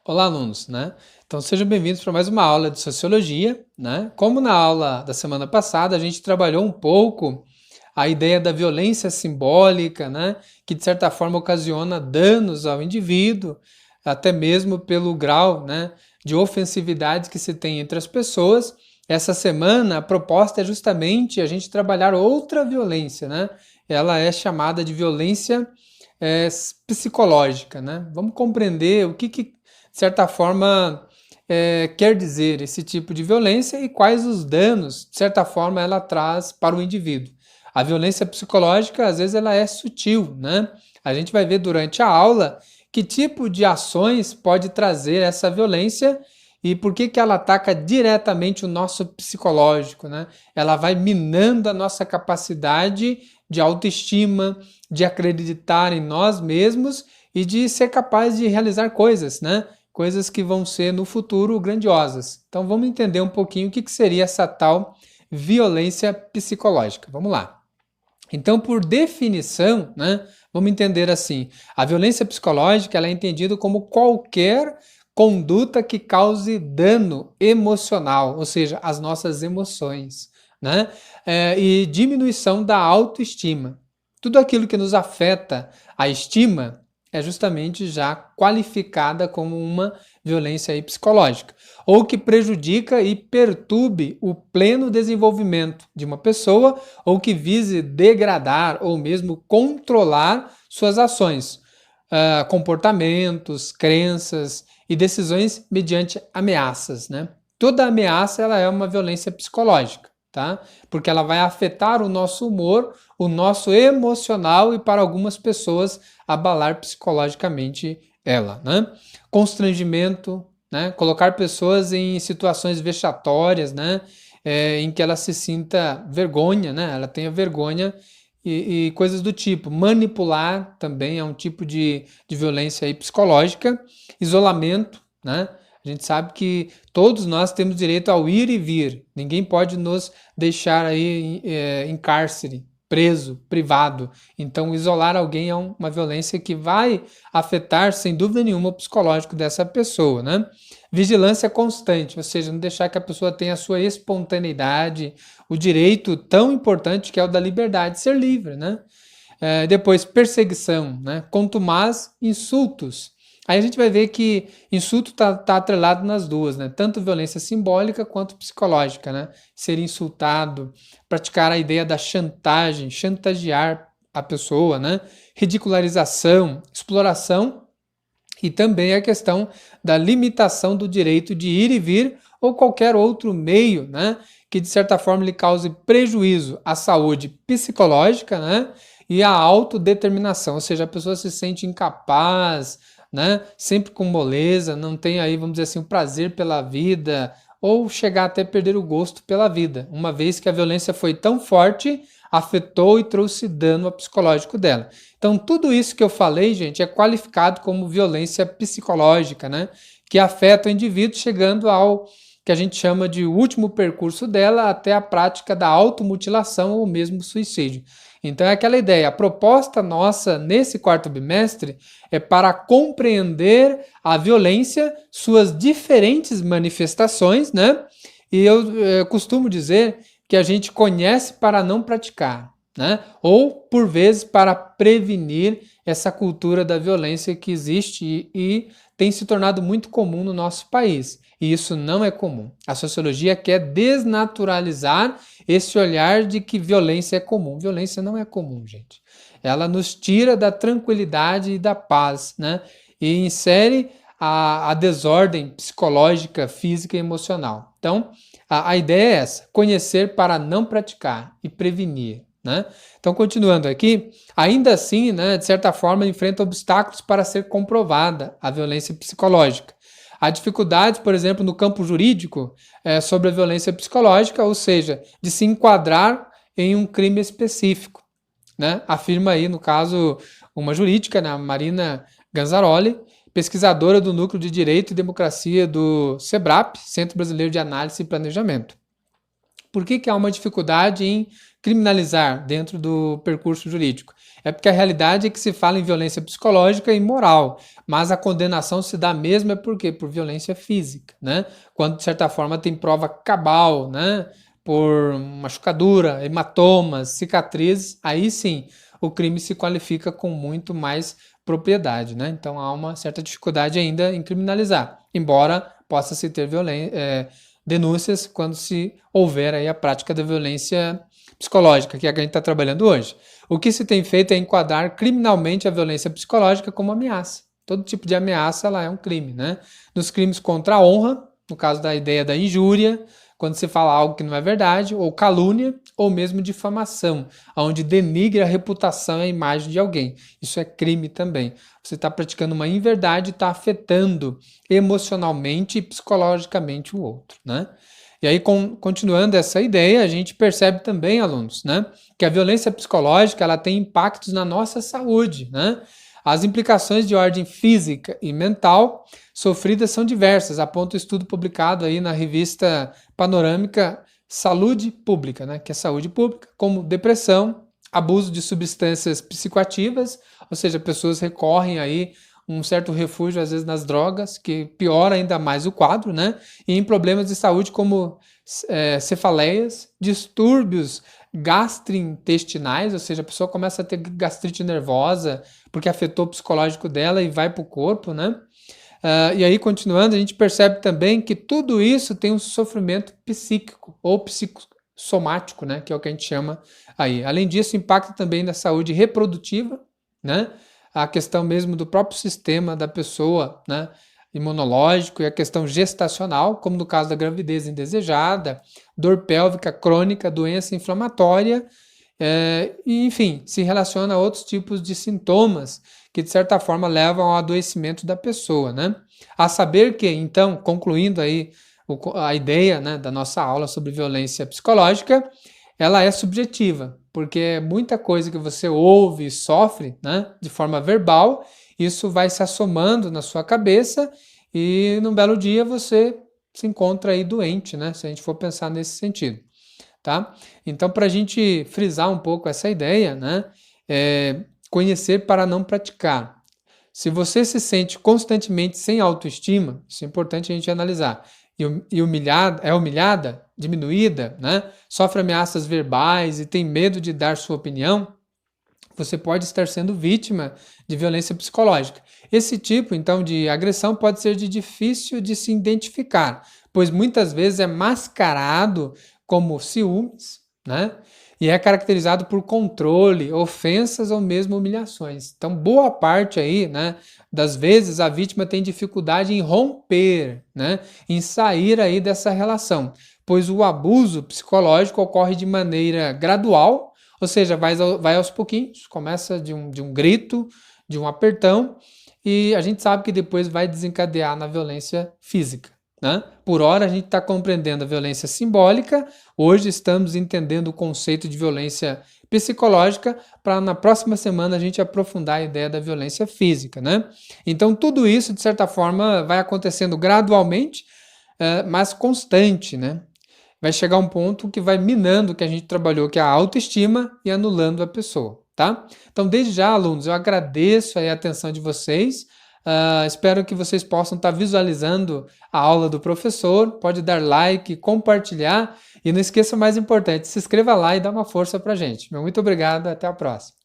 Olá, alunos, né? Então sejam bem-vindos para mais uma aula de Sociologia, né? Como na aula da semana passada a gente trabalhou um pouco a ideia da violência simbólica, né? Que de certa forma ocasiona danos ao indivíduo, até mesmo pelo grau, né, de ofensividade que se tem entre as pessoas. Essa semana a proposta é justamente a gente trabalhar outra violência, né? Ela é chamada de violência é, psicológica, né? Vamos compreender o que de certa forma, quer dizer esse tipo de violência e quais os danos, de certa forma, ela traz para o indivíduo. A violência psicológica, às vezes, ela é sutil, né? A gente vai ver durante a aula que tipo de ações pode trazer essa violência e por que ela ataca diretamente o nosso psicológico, né? Ela vai minando a nossa capacidade de autoestima, de acreditar em nós mesmos e de ser capaz de realizar coisas, né? Coisas que vão ser no futuro grandiosas. Então vamos entender um pouquinho o que seria essa tal violência psicológica. Vamos lá. Então, por definição, né, vamos entender assim: a violência psicológica ela é entendida como qualquer conduta que cause dano emocional, ou seja, as nossas emoções, né, e diminuição da autoestima. Tudo aquilo que nos afeta a estima é justamente já qualificada como uma violência aí psicológica, ou que prejudica e perturbe o pleno desenvolvimento de uma pessoa, ou que vise degradar ou mesmo controlar suas ações, comportamentos, crenças e decisões mediante ameaças, né? Toda ameaça ela é uma violência psicológica, tá? Porque ela vai afetar o nosso humor, o nosso emocional e para algumas pessoas abalar psicologicamente ela, né? Constrangimento, né? Colocar pessoas em situações vexatórias, né? Em que ela se sinta vergonha, né? Ela tenha vergonha e coisas do tipo. Manipular também é um tipo de violência aí psicológica. Isolamento, né? A gente sabe que todos nós temos direito ao ir e vir. Ninguém pode nos deixar aí em cárcere, preso, privado. Então, isolar alguém é uma violência que vai afetar, sem dúvida nenhuma, o psicológico dessa pessoa, né? Vigilância constante, ou seja, não deixar que a pessoa tenha a sua espontaneidade, o direito tão importante que é o da liberdade de ser livre, né? Depois, perseguição, né? Contumaz, insultos. Aí a gente vai ver que insulto tá atrelado nas duas, né? Tanto violência simbólica quanto psicológica, né? Ser insultado, praticar a ideia da chantagem, chantagear a pessoa, né? Ridicularização, exploração e também a questão da limitação do direito de ir e vir ou qualquer outro meio, né? Que de certa forma lhe cause prejuízo à saúde psicológica, né? E à autodeterminação, ou seja, a pessoa se sente incapaz, né? Sempre com moleza, não tem aí, vamos dizer assim, o prazer pela vida, ou chegar até perder o gosto pela vida, uma vez que a violência foi tão forte, afetou e trouxe dano ao psicológico dela. Então, tudo isso que eu falei, gente, é qualificado como violência psicológica, né? Que afeta o indivíduo chegando ao que a gente chama de último percurso dela até a prática da automutilação ou mesmo suicídio. Então é aquela ideia, a proposta nossa nesse quarto bimestre é para compreender a violência, suas diferentes manifestações, né? E eu costumo dizer que a gente conhece para não praticar, né? Ou, por vezes, para prevenir essa cultura da violência que existe e tem se tornado muito comum no nosso país. E isso não é comum. A sociologia quer desnaturalizar esse olhar de que violência é comum. Violência não é comum, gente. Ela nos tira da tranquilidade e da paz, né? E insere a desordem psicológica, física e emocional. Então, a ideia é essa: conhecer para não praticar e prevenir. Né? Então, continuando aqui, ainda assim, né, de certa forma, enfrenta obstáculos para ser comprovada a violência psicológica. Há dificuldades, por exemplo, no campo jurídico sobre a violência psicológica, ou seja, de se enquadrar em um crime específico. Né? Afirma aí, no caso, uma jurídica, né, a Marina Ganzaroli, pesquisadora do Núcleo de Direito e Democracia do SEBRAP, Centro Brasileiro de Análise e Planejamento. Por que há uma dificuldade em criminalizar dentro do percurso jurídico? É porque a realidade é que se fala em violência psicológica e moral, mas a condenação se dá mesmo por quê? Por violência física, né? Quando, de certa forma, tem prova cabal, né? Por machucadura, hematomas, cicatrizes, aí sim o crime se qualifica com muito mais propriedade, né? Então há uma certa dificuldade ainda em criminalizar, embora possa se ter denúncias quando se houver aí a prática da violência psicológica, que é a que a gente está trabalhando hoje. O que se tem feito é enquadrar criminalmente a violência psicológica como ameaça. Todo tipo de ameaça ela é um crime, né? Nos crimes contra a honra, no caso da ideia da injúria, quando se fala algo que não é verdade, ou calúnia, ou mesmo difamação, onde denigre a reputação e a imagem de alguém. Isso é crime também. Você está praticando uma inverdade e está afetando emocionalmente e psicologicamente o outro, né? E aí, continuando essa ideia, a gente percebe também, alunos, né, que a violência psicológica ela tem impactos na nossa saúde, né? As implicações de ordem física e mental sofridas são diversas, aponta o estudo publicado aí na revista panorâmica Saúde Pública, né, que é saúde pública, como depressão, abuso de substâncias psicoativas, ou seja, pessoas recorrem aí um certo refúgio, às vezes, nas drogas, que piora ainda mais o quadro, né? E em problemas de saúde como cefaleias, distúrbios gastrointestinais, ou seja, a pessoa começa a ter gastrite nervosa porque afetou o psicológico dela e vai para o corpo, né? E aí, continuando, a gente percebe também que tudo isso tem um sofrimento psíquico ou psicossomático, né? Que é o que a gente chama aí. Além disso, impacta também na saúde reprodutiva, né? A questão mesmo do próprio sistema da pessoa, né? Imunológico e a questão gestacional, como no caso da gravidez indesejada, dor pélvica crônica, doença inflamatória, e, enfim, se relaciona a outros tipos de sintomas que, de certa forma, levam ao adoecimento da pessoa, né? A saber que, então, concluindo aí a ideia, né, da nossa aula sobre violência psicológica, ela é subjetiva, porque muita coisa que você ouve e sofre, né, de forma verbal, isso vai se assomando na sua cabeça e num belo dia você se encontra aí doente, né, se a gente for pensar nesse sentido, tá? Então, para a gente frisar um pouco essa ideia, né, conhecer para não praticar. Se você se sente constantemente sem autoestima, isso é importante a gente analisar, e humilhada, diminuída, né? Sofre ameaças verbais e tem medo de dar sua opinião, você pode estar sendo vítima de violência psicológica. Esse tipo, então, de agressão pode ser difícil de se identificar, pois muitas vezes é mascarado como ciúmes, né? E é caracterizado por controle, ofensas ou mesmo humilhações. Então, boa parte aí, né, das vezes a vítima tem dificuldade em romper, né, em sair aí dessa relação, pois o abuso psicológico ocorre de maneira gradual, ou seja, vai aos pouquinhos, começa de um grito, de um apertão, e a gente sabe que depois vai desencadear na violência física, né? Por hora a gente está compreendendo a violência simbólica, hoje estamos entendendo o conceito de violência psicológica, para na próxima semana a gente aprofundar a ideia da violência física, né? Então tudo isso, de certa forma, vai acontecendo gradualmente, mas constante, né? Vai chegar um ponto que vai minando o que a gente trabalhou, que é a autoestima, e anulando a pessoa, tá? Então, desde já, alunos, eu agradeço aí a atenção de vocês. Espero que vocês possam estar visualizando a aula do professor. Pode dar like, compartilhar e não esqueça o mais importante, se inscreva lá e dá uma força pra gente. Muito obrigado, até a próxima.